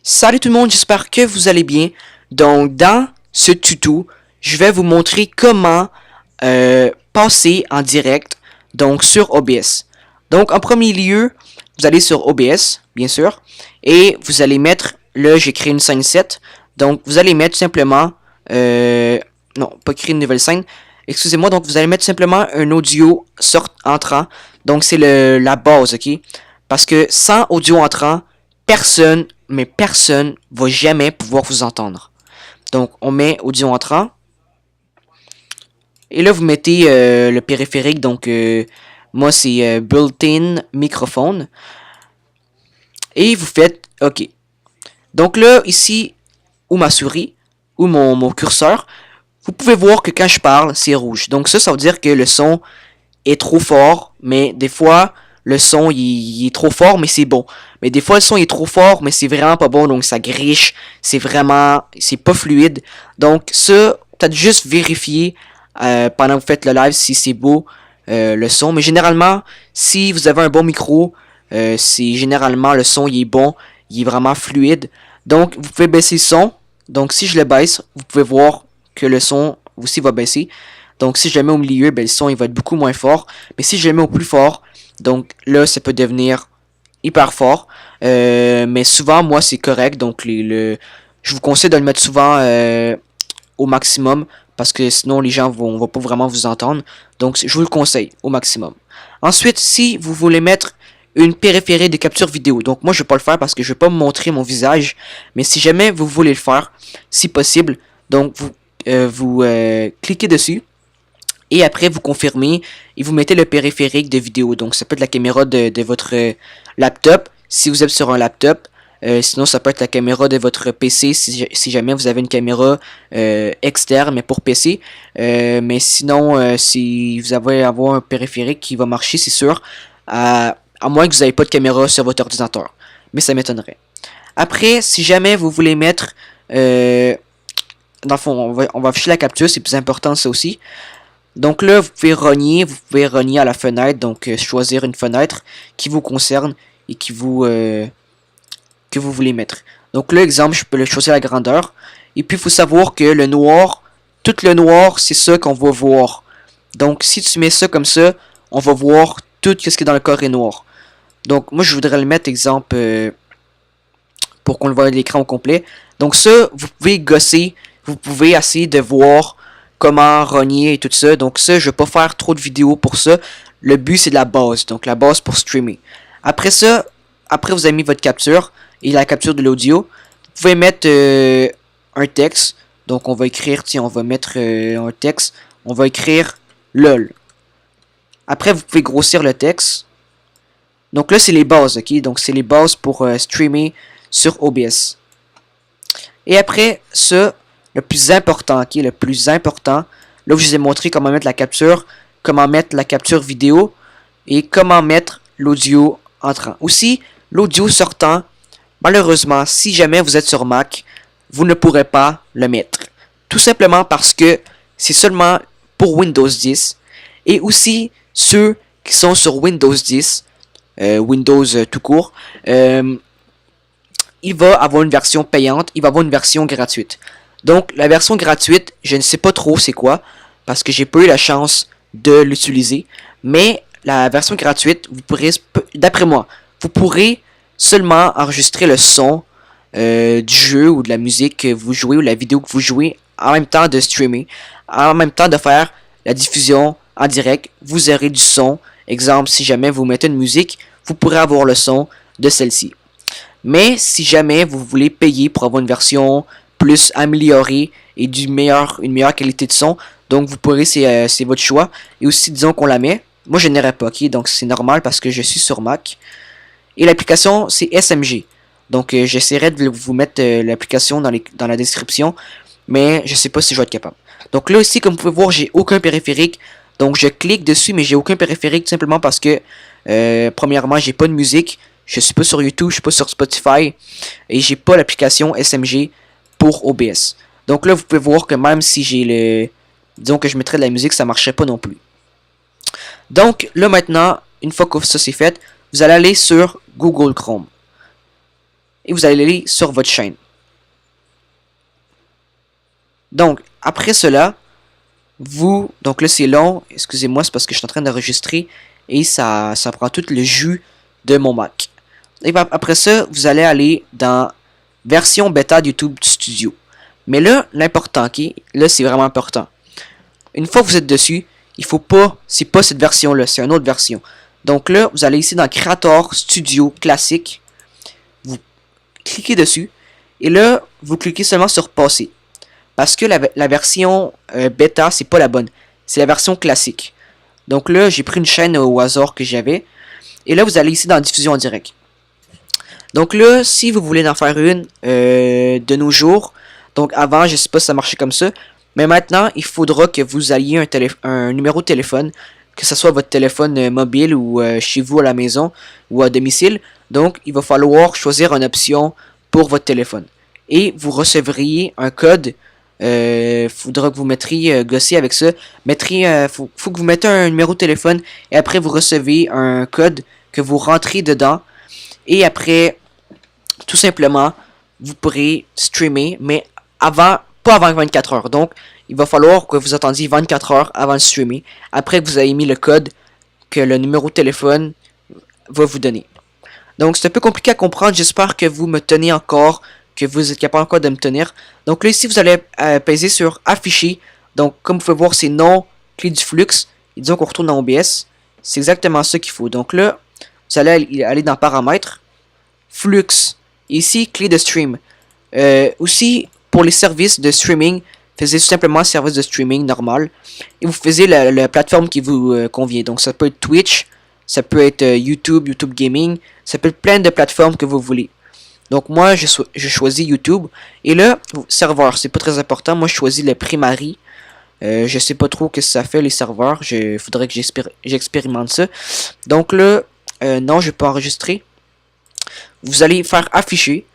Salut tout le monde, j'espère que vous allez bien. Donc dans ce tuto, je vais vous montrer comment passer en direct donc sur OBS. Donc en premier lieu, vous allez sur OBS, bien sûr, et vous allez mettre, là j'ai créé une scène 7. Donc vous allez mettre simplement, non, pas créer une nouvelle scène, excusez-moi, donc vous allez mettre simplement un audio entrant. Donc c'est la base, ok? Parce que sans audio entrant, personne, mais personne va jamais pouvoir vous entendre. Donc, on met audio entrant. Et là, vous mettez le périphérique. Donc, moi, c'est built-in microphone. Et vous faites OK. Donc là, ici, où ma souris, ou mon curseur, vous pouvez voir que quand je parle, c'est rouge. Donc ça veut dire que le son est trop fort, mais des fois, le son il est trop fort, mais c'est bon. Mais des fois, le son il est trop fort, mais c'est vraiment pas bon, donc ça griche, c'est pas fluide. Donc ça, peut-être juste vérifier pendant que vous faites le live si c'est beau le son. Mais généralement, si vous avez un bon micro, c'est généralement le son il est bon, il est vraiment fluide. Donc vous pouvez baisser le son. Donc si je le baisse, vous pouvez voir que le son aussi va baisser. Donc si je le mets au milieu, ben, le son il va être beaucoup moins fort. Mais si je le mets au plus fort, donc là ça peut devenir hyper fort. Mais souvent moi c'est correct. Donc je vous conseille de le mettre souvent au maximum. Parce que sinon les gens vont pas vraiment vous entendre. Donc je vous le conseille au maximum. Ensuite, si vous voulez mettre une périphérie de capture vidéo. Donc moi je vais pas le faire parce que je vais pas me montrer mon visage. Mais si jamais vous voulez le faire, si possible, donc vous cliquez dessus. Et après, vous confirmez et vous mettez le périphérique de vidéo. Donc, ça peut être la caméra de votre laptop, si vous êtes sur un laptop. Sinon, ça peut être la caméra de votre PC, si jamais vous avez une caméra externe, mais pour PC. Mais sinon, si vous avez avoir un périphérique qui va marcher, c'est sûr. À moins que vous n'avez pas de caméra sur votre ordinateur. Mais ça m'étonnerait. Après, si jamais vous voulez mettre... dans le fond, on va afficher la capture, c'est plus important ça aussi. Donc là, vous pouvez rogner à la fenêtre, donc choisir une fenêtre qui vous concerne et que vous voulez mettre. Donc là, exemple, je peux le choisir la grandeur. Et puis, il faut savoir que le noir, tout le noir, c'est ça qu'on va voir. Donc, si tu mets ça comme ça, on va voir tout ce qui est dans le carré noir. Donc, moi, je voudrais le mettre, exemple, pour qu'on le voit à l'écran au complet. Donc ça, vous pouvez gosser, vous pouvez essayer de voir comment rogner et tout ça. Donc ça, je vais pas faire trop de vidéos pour ça. Le but, c'est de la base. Donc la base pour streamer. Après ça, après vous avez mis votre capture et la capture de l'audio, vous pouvez mettre un texte. Donc on va écrire, tiens, on va mettre un texte. On va écrire LOL. Après, vous pouvez grossir le texte. Donc là, c'est les bases, ok? Donc c'est les bases pour streamer sur OBS. Et après ça, le plus important, ok? Le plus important, là où je vous ai montré comment mettre la capture vidéo et comment mettre l'audio entrant. Aussi, l'audio sortant, malheureusement, si jamais vous êtes sur Mac, vous ne pourrez pas le mettre. Tout simplement parce que c'est seulement pour Windows 10. Et aussi, ceux qui sont sur Windows 10, Windows tout court, il va avoir une version payante, il va avoir une version gratuite. Donc la version gratuite, je ne sais pas trop c'est quoi, parce que j'ai pas eu la chance de l'utiliser. Mais la version gratuite, vous pourrez, d'après moi, vous pourrez seulement enregistrer le son du jeu ou de la musique que vous jouez ou la vidéo que vous jouez en même temps de streamer, en même temps de faire la diffusion en direct. Vous aurez du son. Exemple, si jamais vous mettez une musique, vous pourrez avoir le son de celle-ci. Mais si jamais vous voulez payer pour avoir une version plus améliorée et une meilleure qualité de son, donc vous pourrez, c'est votre choix. Et aussi, disons qu'on la met. Moi, je n'aurais pas, ok? Donc c'est normal parce que je suis sur Mac. Et l'application, c'est SMG. Donc j'essaierai de vous mettre l'application dans la description. Mais je sais pas si je vais être capable. Donc là aussi, comme vous pouvez voir, j'ai aucun périphérique. Donc je clique dessus, mais j'ai aucun périphérique tout simplement parce que premièrement, j'ai pas de musique. Je suis pas sur YouTube, je suis pas sur Spotify et j'ai pas l'application SMG pour OBS. Donc là, vous pouvez voir que même si j'ai disons que je mettrais de la musique, ça marcherait pas non plus. Donc là maintenant, une fois que ça c'est fait, vous allez aller sur Google Chrome. et vous allez aller sur votre chaîne. Donc, après cela, donc là c'est long, excusez-moi, c'est parce que je suis en train d'enregistrer et ça prend tout le jus de mon Mac. Et après ça, vous allez aller dans version bêta de YouTube Studio. Mais là, l'important, ok, là c'est vraiment important. Une fois que vous êtes dessus, il faut pas, c'est pas cette version là, c'est une autre version. Donc là, vous allez ici dans Creator Studio Classique, vous cliquez dessus et là, vous cliquez seulement sur passer. Parce que la version bêta, c'est pas la bonne. C'est la version classique. Donc là, j'ai pris une chaîne au hasard que j'avais. Et là, vous allez ici dans diffusion en direct. Donc là, si vous voulez en faire une de nos jours, donc avant, je sais pas si ça marchait comme ça, mais maintenant, il faudra que vous ayez un numéro de téléphone, que ce soit votre téléphone mobile ou chez vous à la maison ou à domicile. Donc, il va falloir choisir une option pour votre téléphone. Et vous recevriez un code. Faudra que vous mettriez gossé avec ça. Faut que vous mettez un numéro de téléphone et après vous recevez un code que vous rentrez dedans. Et après, tout simplement, vous pourrez streamer, mais pas avant 24 heures. Donc, il va falloir que vous attendiez 24 heures avant de streamer. Après que vous avez mis le code que le numéro de téléphone va vous donner. Donc, c'est un peu compliqué à comprendre. J'espère que vous me tenez encore, que vous êtes capable encore de me tenir. Donc là, ici, vous allez peser sur afficher. Donc, comme vous pouvez voir, c'est non clé du flux. Et disons qu'on retourne dans OBS. C'est exactement ça qu'il faut. Donc là, vous allez aller dans paramètres, flux. Ici, clé de stream. Aussi, pour les services de streaming, faisiez tout simplement un service de streaming normal. Et vous faisiez la plateforme qui vous convient. Donc, ça peut être Twitch, ça peut être YouTube, YouTube Gaming. Ça peut être plein de plateformes que vous voulez. Donc moi, je choisis YouTube. Et là, serveur, c'est pas très important. Moi, je choisis le Primary. Je sais pas trop ce que ça fait, les serveurs. Faudrait que j'expérimente ça. Donc là, non, je vais pas enregistrer. Vous allez faire afficher.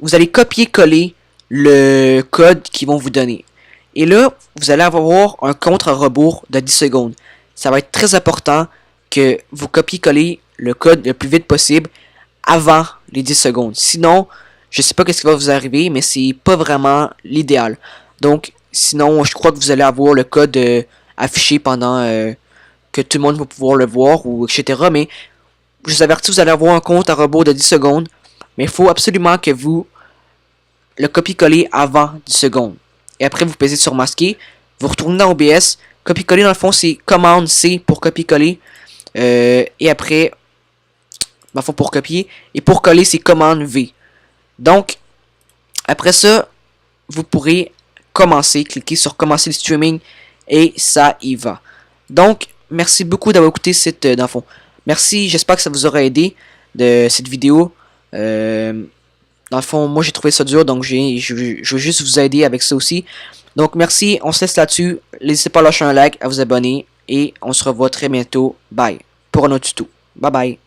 Vous allez copier-coller le code qu'ils vont vous donner. Et là, vous allez avoir un compte à rebours de 10 secondes. Ça va être très important que vous copiez-collez le code le plus vite possible avant les 10 secondes. Sinon, je sais pas ce qui va vous arriver, mais c'est pas vraiment l'idéal. Donc, sinon, je crois que vous allez avoir le code affiché pendant que tout le monde va pouvoir le voir, ou etc. Mais, je vous avertis, vous allez avoir un compte à rebours de 10 secondes. Mais il faut absolument que vous le copiez-collez avant 10 secondes. Et après, vous pesez sur masquer. Vous retournez dans OBS. Copier-coller, dans le fond, c'est commande C pour copier-coller. Et après, dans le fond, pour copier. Et pour coller, c'est commande V. Donc, après ça, vous pourrez commencer. Cliquer sur commencer le streaming. Et ça y va. Donc, merci beaucoup d'avoir écouté dans le fond. Merci, j'espère que ça vous aura aidé de cette vidéo. Dans le fond, moi j'ai trouvé ça dur, donc je veux juste vous aider avec ça aussi. Donc merci, on se laisse là-dessus. N'hésitez pas à lâcher un like, à vous abonner, et on se revoit très bientôt. Bye. Pour un autre tuto. Bye bye.